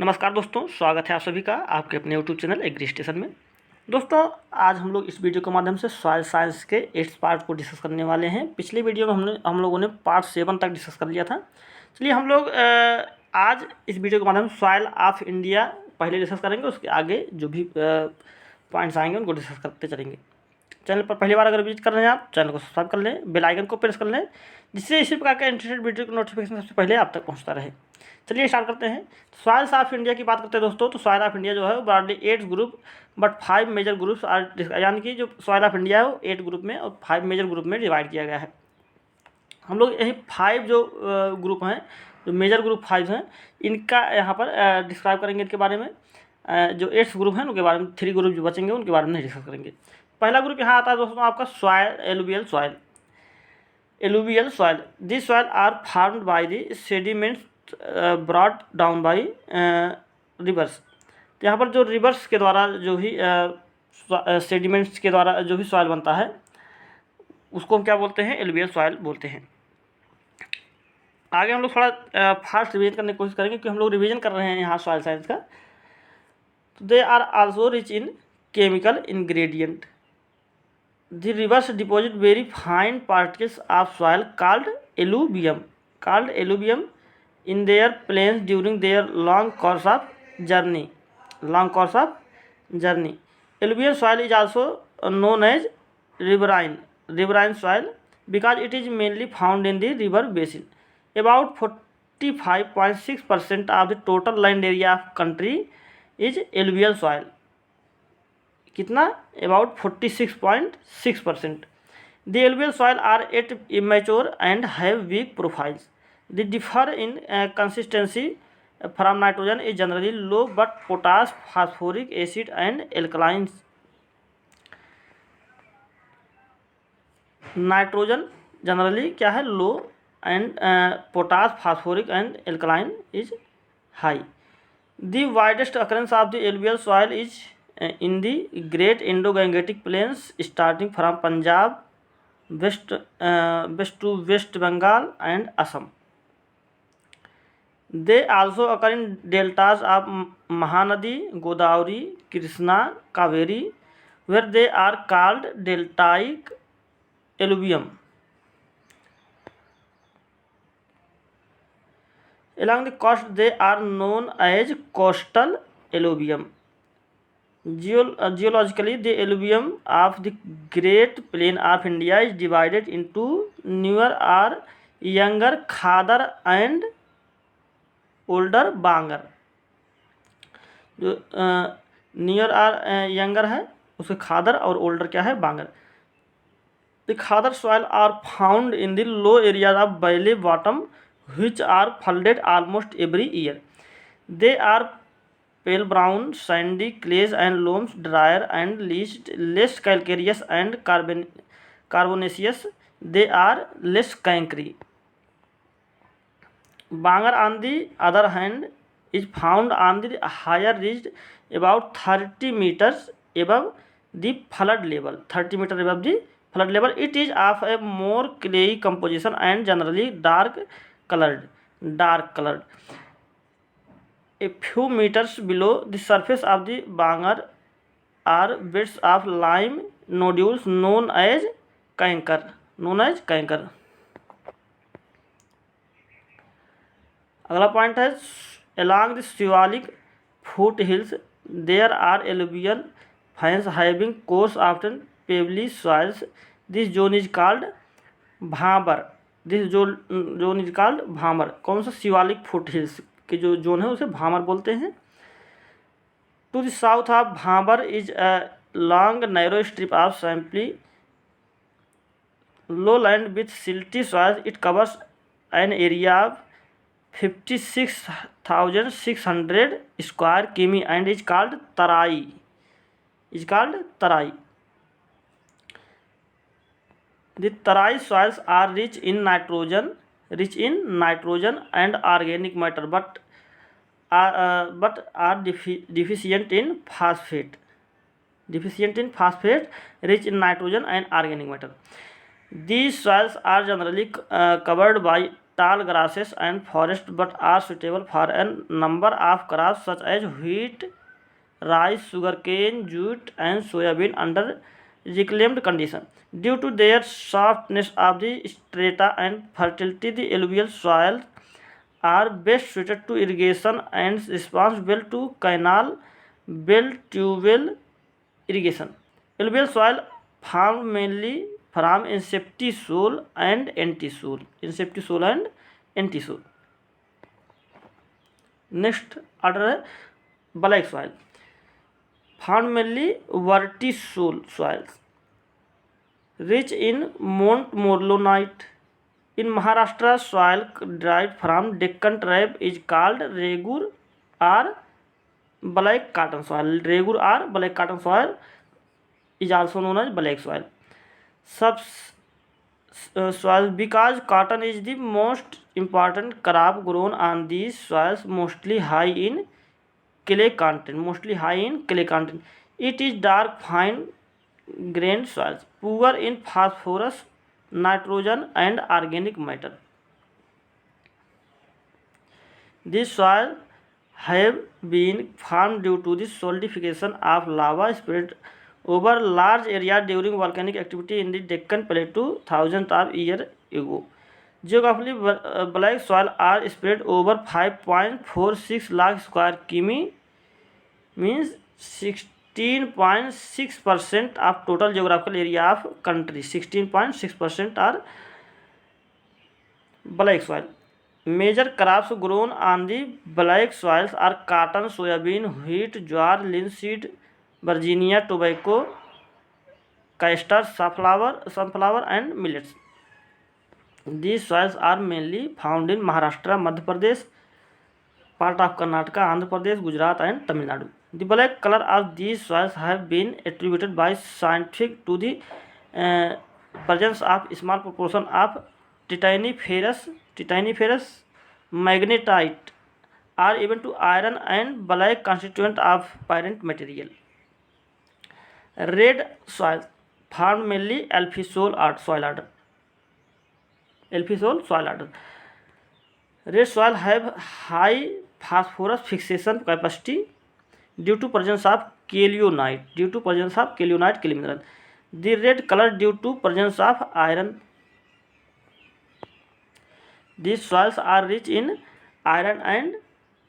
नमस्कार दोस्तों, स्वागत है आप सभी का आपके अपने यूट्यूब चैनल एग्री स्टेशन में। दोस्तों, आज हम लोग इस वीडियो के माध्यम से सॉइल साइंस के 8th पार्ट को डिस्कस करने वाले हैं। पिछले वीडियो में हम लोगों ने पार्ट 7 तक डिस्कस कर लिया था। चलिए हम लोग आज इस वीडियो के माध्यम से सॉइल ऑफ इंडिया पहले डिस्कस करेंगे, उसके आगे जो भी पॉइंट्स आएंगे उनको डिस्कस करते चलेंगे। चैनल पर पहली बार अगर विजिट कर रहे हैं आप, चैनल को सब्सक्राइब कर लें, बेल आइकन को प्रेस कर लें, जिससे इसी प्रकार के इंटरेस्टेड वीडियो का नोटिफिकेशन सबसे पहले आप तक पहुंचता रहे। चलिए स्टार्ट करते हैं। सॉइल्स ऑफ इंडिया की बात करते हैं दोस्तों। तो सॉइल ऑफ इंडिया जो है broadly 8 group but 5 major groups are, यानी कि जो सॉइल ऑफ इंडिया है वो 8 ग्रुप में और 5 मेजर ग्रुप में डिवाइड किया गया है। हम लोग यही 5 जो ग्रुप हैं, जो मेजर ग्रुप 5 हैं, इनका यहाँ पर डिस्क्राइब करेंगे। इनके बारे में जो 8 ग्रुप हैं उनके बारे में, 3 ग्रुप जो बचेंगे उनके बारे में नहीं डिस्कस करेंगे। पहला ग्रुप यहाँ आता है दोस्तों आपका soil, alluvial soil. Alluvial soil, this soil are formed by the sediments brought down by rivers. यहाँ पर जो रिवर्स के द्वारा जो भी सेडिमेंट्स के द्वारा जो भी सॉइल बनता है उसको हम क्या बोलते हैं? एलुवियल सॉइल बोलते हैं। आगे हम लोग थोड़ा फास्ट रिवीजन करने की कोशिश करेंगे, क्योंकि हम लोग रिवीजन कर रहे हैं यहाँ सॉइल साइंस का। They are also rich in chemical ingredient. The rivers deposit very fine particles of soil called alluvium in their plains during their long course of journey. Alluvial soil is also known as riverine soil because it is mainly found in the river basin. About 45.6% of the total land area of country is alluvial soil. कितना? About 46.6%. The alluvial soil are yet immature and have weak profiles. They differ in consistency from nitrogen is generally low, but potash, phosphoric acid and alkalines. Nitrogen generally क्या है? Low, and potash, phosphoric and alkaline is high. The widest occurrence of the alluvial soil is in the Great Indo-Gangetic Plains, starting from Punjab west to West Bengal and Assam. They also occur in deltas of Mahanadi, Godavari, Krishna, Kaveri, where they are called deltaic alluvium. Along the coast they are known as coastal alluvium. Geologically, the alluvium of the Great Plain of India is divided into newer or younger Khadar and older Bangar. जो near और younger है उसके खादर, और older क्या है? बांगर. The Khadar soil are found in the low areas of valley bottom, which are flooded almost every year. They are pale brown, sandy clays and loams, drier and less calcareous and carbonaceous. They are less cankry. Bangar, on the other hand, is found on the higher ridge about 30 meters above the flood level. 30 meters above the flood level. It is of a more clayey composition and generally dark colored. A few meters below the surface of the Bangar are beds of lime nodules known as canker. अगला point है, along the Shivalik foothills there are alluvial fines having coarse, often pebbly soils. This zone is called Bhabar. कौन सा? Shivalik foothills के जो zone है उसे भामर बोलते हैं. To the south of Bhabar is a long narrow strip of swampy low land with silty soil. It covers an area of 56,600 square km and is called Tarai. The Tarai soils are rich in nitrogen and organic matter, but are deficient in phosphate. Rich in nitrogen and organic matter. These soils are generally covered by tall grasses and forests but are suitable for a number of crops such as wheat, rice, sugarcane, jute, and soybean under reclaimed conditions. Due to their softness of the strata and fertility, the alluvial soils are best suited to irrigation and responsible to canal, well, tube well irrigation. Alluvial soil formed mainly from incepti soil and anti-soil. Incepti soil and anti-soil. Next order है black soil. Found mainly vertisol soils, rich in montmorillonite. In Maharashtra, soil derived from Deccan tribe is called Regur or black cotton soil. Regur or black cotton soil is also known as black soil. Soil, because cotton is the most important crop grown on these soils, mostly high in clay content. It is dark, fine-grained soils, poor in phosphorus, nitrogen, and organic matter. These soils have been formed due to the solidification of lava spread over large area during volcanic activity in the Deccan Plateau thousands of years ago. Geographically, black soil are spread over 5.46 lakh square km, means 16.6% of total geographical area of country. 16.6% are black soil. Major crops grown on the black soils are cotton, soybean, wheat, jowar, linseed, Virginia tobacco, castor, sunflower, and millets. These soils are mainly found in Maharashtra, Madhya Pradesh, part of Karnataka, Andhra Pradesh, Gujarat, and Tamil Nadu. The black color of these soils have been attributed by scientists to the presence of small proportion of titaniferous magnetite, or even to iron and black constituent of parent material. Red soil found mainly alphisol soil order. Red soil have high phosphorus fixation capacity due to presence of kaolinite. Clay mineral. The red color due to presence of iron. These soils are rich in iron and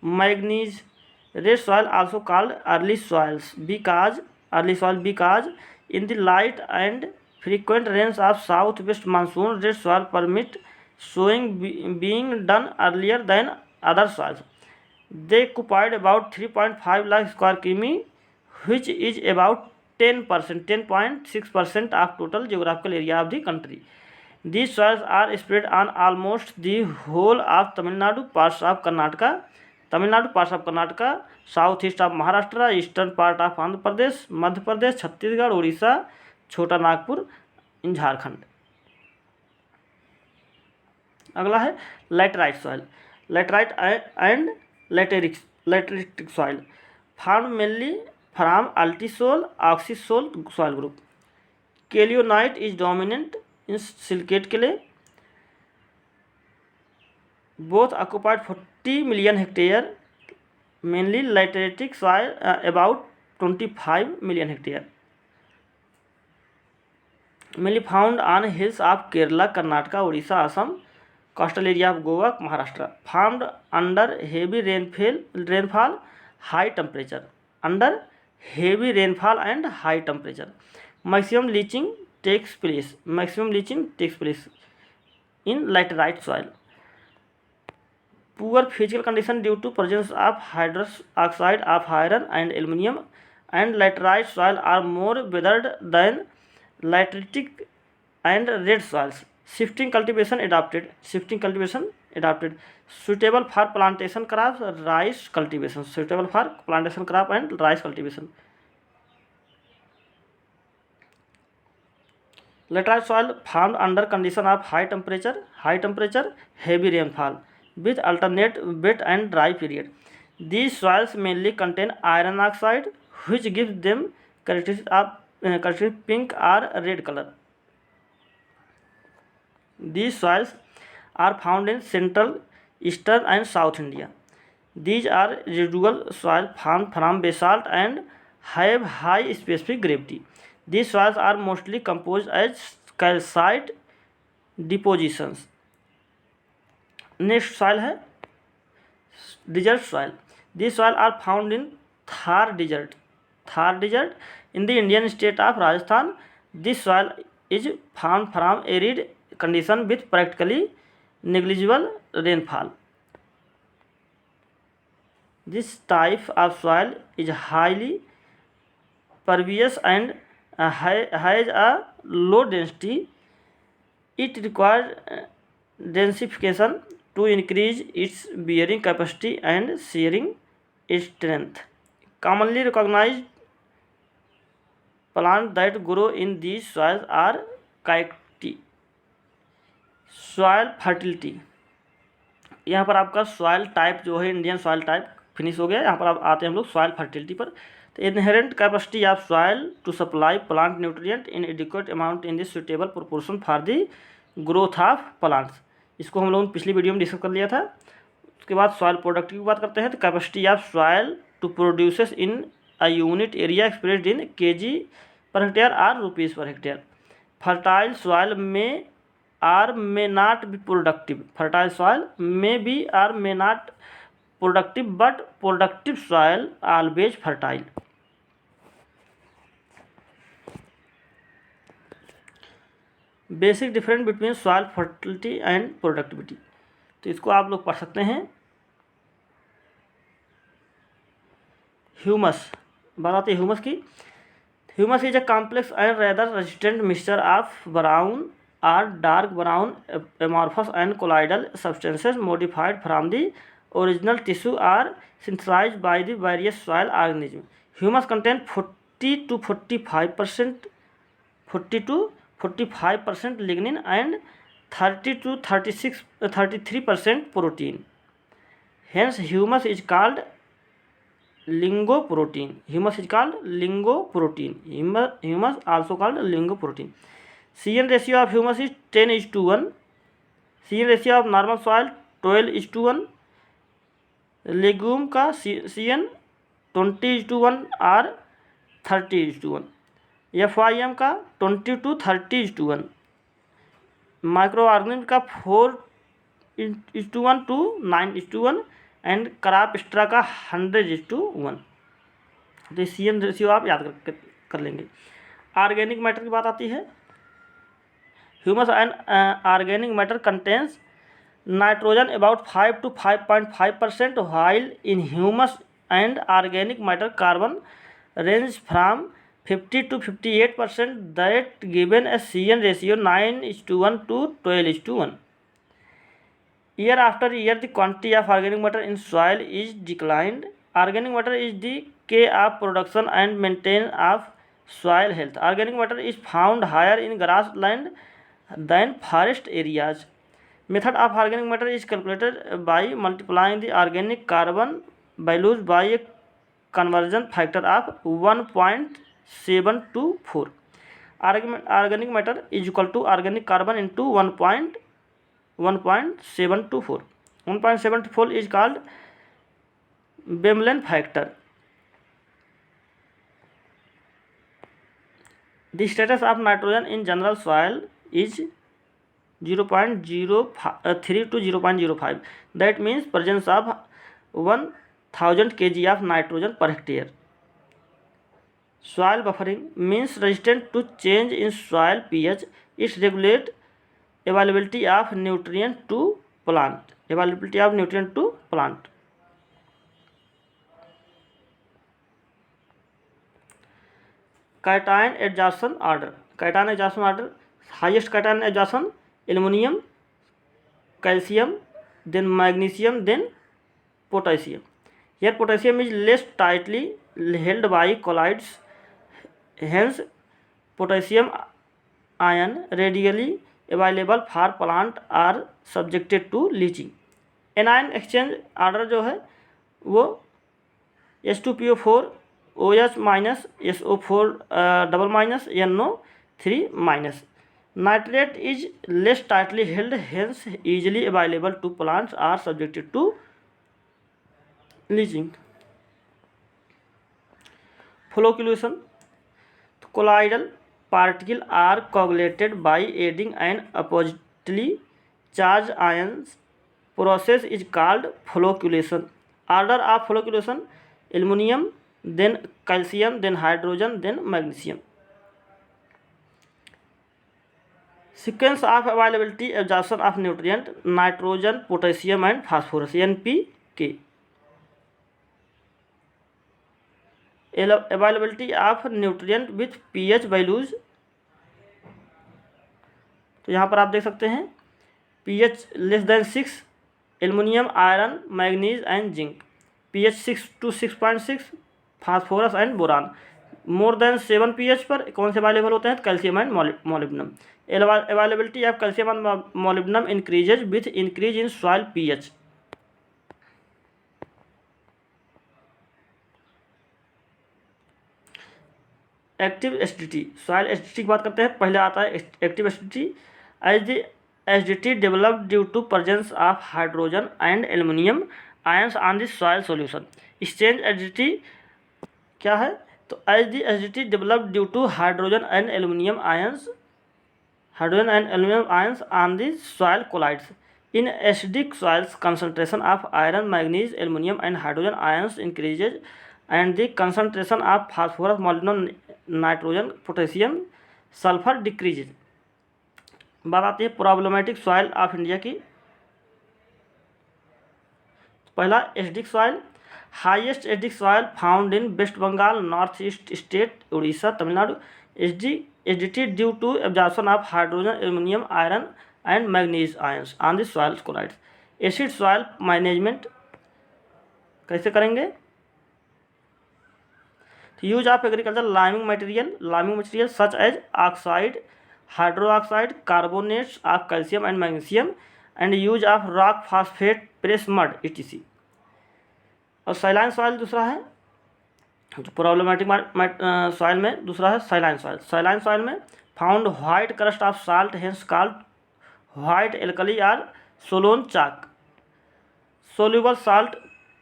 manganese. Red soil also called early soil because in the light and frequent rains of southwest monsoon, red soil permit sowing being done earlier than other soils. They occupied about 3.5 lakh square km, which is about 10.6% of total geographical area of the country. These soils are spread on almost the whole of Tamil Nadu, parts of Karnataka, southeast of Maharashtra, eastern part of Andhra Pradesh, Madhya Pradesh, Chhattisgarh, Odisha, छोटा नागपुर इन झारखंड. अगला है laterite soil. Laterite and lateritic soil found mainly from altisol oxisol soil group. Kaolinite is dominant in silicate clay. Both occupied 40 million hectare. Mainly lateritic soil about 25 million hectare. Mainly found on hills of Kerala, Karnataka, Odisha, Assam, coastal area of Goa, Maharashtra. Found under heavy rainfall, high temperature. Under heavy rainfall and high temperature. Maximum leaching takes place in laterite soil. Poor physical condition due to presence of hydrous oxide of iron and aluminum, and laterite soil are more weathered than lateritic and red soils. Shifting cultivation adopted. Suitable for plantation crops, rice cultivation. Laterite soil found under condition of high temperature, heavy rainfall, with alternate wet and dry period. These soils mainly contain iron oxide, which gives them characteristic pink or red color. These soils are found in central, eastern and south India. These are residual soil formed from basalt and have high specific gravity. These soils are mostly composed as calcite depositions. Next soil है desert soil. These soil are found in Thar desert. Thar desert in the Indian state of Rajasthan. This soil is formed from arid condition with practically negligible rainfall. This type of soil is highly pervious and has a low density. It requires densification to increase its bearing capacity and shearing strength. Commonly recognized plants that grow in these soils are cacti. Soil fertility, यहाँ पर आपका soil type जो है Indian soil type finish हो गया। यहाँ पर आप आते हैं हम लोग सॉयल फर्टिलिटी पर। तो inherent capacity of soil to supply plant nutrient in adequate amount in this suitable proportion for the growth of plants. इसको हम लोगों ने पिछली वीडियो में डिस्कस कर लिया था। उसके बाद सॉयल प्रोडक्ट की बात करते हैं। तो capacity of soil to produces in a unit area expressed in KG per hectare or rupees per hectare. Fertile soil में are may not be productive. Fertile soil may be or may not productive but productive soil always fertile. Basic difference between soil fertility and productivity, तो इसको आप लोग पढ़ सकते हैं। Humus, बात आती है ह्यूमस की। Humus is a complex and rather resistant mixture of brown or dark brown amorphous and colloidal substances modified from the original tissue are synthesized by the various soil organisms. Humus contain 40 to 45% lignin and 30 to 33% protein. Hence humus is called lingoprotein. Humus is called lingoprotein. Humus also called lingoprotein. CN ratio of humus is 10:1. CN ratio of normal soil 12:1. Legume का CN 20:1 और 30:1. FYM का 20 to 30:1. Micro organism का 4:1 to 9:1 and crop straw का 100:1। तो CN ratio आप याद कर लेंगे। ऑर्गेनिक मैटर की बात आती है। Humus and organic matter contains nitrogen about 5 to 5.5%, while in humus and organic matter carbon range from 50 to 58%, that given a CN ratio 9:1 to 12:1. Year after year the quantity of organic matter in soil is declined. Organic matter is the key of production and maintenance of soil health. Organic matter is found higher in grassland than forest areas. Method of organic matter is calculated by multiplying the organic carbon values by a conversion factor of 1.724. Organic matter is equal to organic carbon into 1.724. 1.724 is called Bemelin factor. The status of nitrogen in general soil is 0.03 to 0.05. That means presence of 1000 kg of nitrogen per hectare. Soil buffering means resistant to change in soil pH. It regulates availability of nutrient to plant. Availability of nutrient to plant. Cation adsorption order. Cation adsorption order. Highest cation adsorption aluminum, calcium, then magnesium, then potassium. Here potassium is less tightly held by colloids, hence potassium ion readily available for plant are subjected to leaching. anion exchange order जो है वो H2PO4 OH- SO4 double minus NO3 minus. Nitrate is less tightly held, hence easily available to plants, are subjected to leaching. Flocculation. Colloidal particles are coagulated by adding an oppositely charged ions. Process is called flocculation. Order of flocculation: aluminum, then calcium, then hydrogen, then magnesium. Sequence of availability: absorption of nutrient, nitrogen, potassium and phosphorus, NPK. Availability of nutrient with pH values, तो यहाँ पर आप देख सकते हैं pH less than 6, aluminium, iron, manganese and zinc. pH 6 to 6.6, phosphorus and boron. More than 7 pH पर कौन से अवेलेबल होते हैं? Calcium and molybdenum. Availability of calcium and molybdenum increases with increase in soil pH. Active acidity. Soil acidity की बात करते हैं. पहले आता है active acidity. As the acidity developed due to presence of hydrogen and aluminium ions on the soil solution. Exchange acidity क्या है? तो as the acidity developed due to hydrogen and aluminium ions on the soil colloids. In acidic soils concentration of iron, manganese, aluminum and hydrogen ions increases and the concentration of phosphorus, molybdenum, nitrogen, potassium, sulfur decreases. बात आती है problematic soil of India की. पहला acidic soil. Highest acidic soil found in West Bengal, North East state, Orissa, Tamil Nadu. Acidity due to absorption of hydrogen, aluminium, iron and manganese ions on the soil colloids. Acid soil management कैसे करेंगे? Use of agriculture liming material such as oxide, hydroxide, carbonates of calcium and magnesium and use of rock phosphate, press mud etc. और saline soil दूसरा है जो problematic soil में. दूसरा है saline soil. Saline soil में found white crust of salt, hence called white alkali और solonchak. Soluble salt,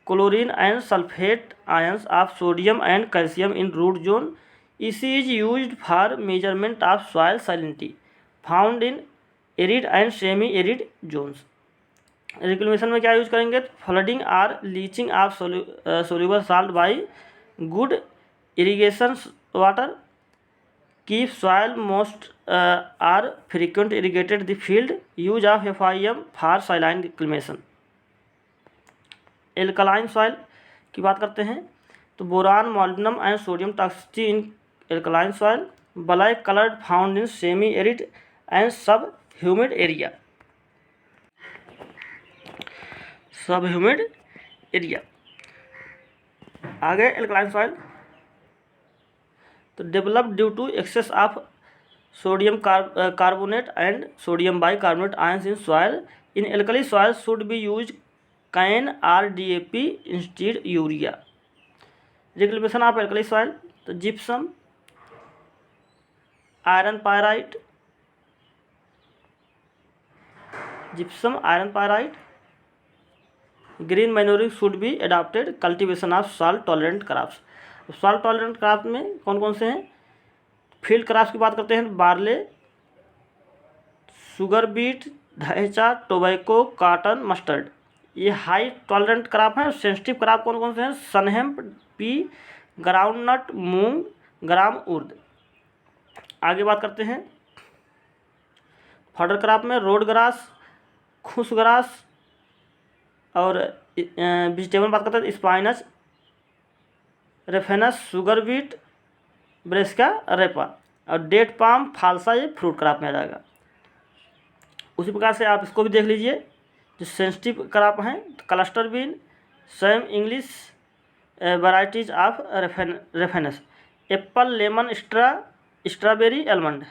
chlorine and sulfate ions of sodium and calcium in root zone. EC is used for measurement of soil salinity found in arid and semi-arid zones. Reclamation में क्या use करेंगे? Flooding और leaching of soluble salt by good irrigation water. Keep soil moist or frequent irrigated the field. Use of FIM for saline reclamation. Alkaline soil की बात करते हैं तो boron, molybdenum and sodium toxicity in alkaline soil. Black coloured found in semi arid and sub humid area. आगे alkaline soil तो develop due to excess of sodium carbonate and sodium bicarbonate ions in soil. In alkali soil should be use CAN or DAP instead urea. Reclamation of alkali soil तो gypsum, iron pyrite, green manuring should be adopted. Cultivation of salt tolerant crops. Salt tolerant crop में कौन कौन से हैं? Field crops की बात करते हैं. Barley, sugar beet, dhaincha, tobacco, cotton, mustard. ये हाई टॉलरेंट क्रॉप हैं. सेंसिटिव क्रॉप कौन कौन से हैं? Sunhemp, pea, groundnut, moong, gram urd. आगे बात करते हैं फॉडर क्रॉप में रोड ग्रास, खुश ग्रास और वेजिटेबल बात करते हैं spinach, raphanus, sugar beet, brassica, rapa और डेट पाम, फालसा. ये फ्रूट क्रॉप में आ जाएगा. उसी प्रकार से आप इसको भी देख लीजिए जो सेंसिटिव क्रॉप हैं. Cluster bean, same English varieties of Raphanus, Apple, lemon, strawberry, almond.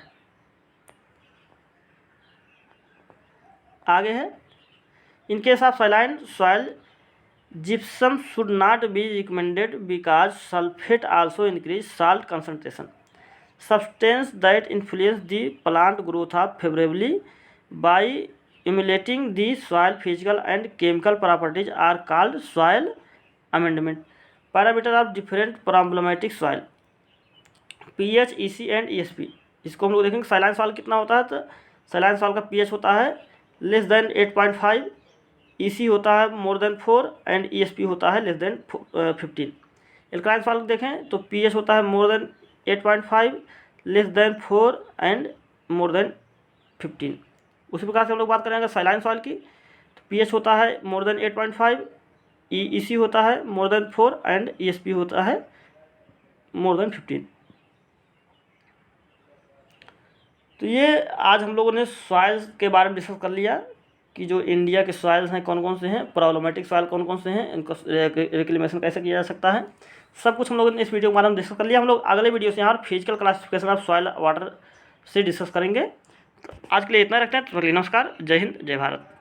आगे है in case of saline soil gypsum should not be recommended because sulphate also increase salt concentration. substance that influence the plant growth of favorably by emulating the soil physical and chemical properties are called soil amendment. Parameter of different problematic soil, pH, EC and ESP। इसको हम लोग देखेंगे saline soil कितना होता है, तो saline soil का pH होता है लेस देन 8.5, EC होता है मोर देन 4 एंड ESP होता है लेस देन 15। एल्कलाइन सॉइल देखें तो pH होता है more than 8.5, less than 4 and more than 15। उसी प्रकार से हम लोग बात करेंगे सैलाइन सॉइल की, तो pH होता है मोर देन 8.5, EC होता है मोर देन 4 एंड ESP होता है मोर देन 15। तो ये आज हम लोगों ने सॉइल्स के बारे में डिस्कस कर लिया कि जो इंडिया के सॉइल्स हैं कौन कौन से हैं, प्रॉब्लमेटिक सॉइल कौन कौन से हैं, इनको रिक्लेमेशन कैसे किया जा सकता है, सब कुछ हम लोगों ने इस वीडियो के बारे में डिस्कस कर लिया। हम लोग अगले वीडियो से यहाँ physical classification of soil water से डिस्कस करेंगे। तो आज के लिए इतना रखते हैं। तो नमस्कार, जय हिंद, जय भारत।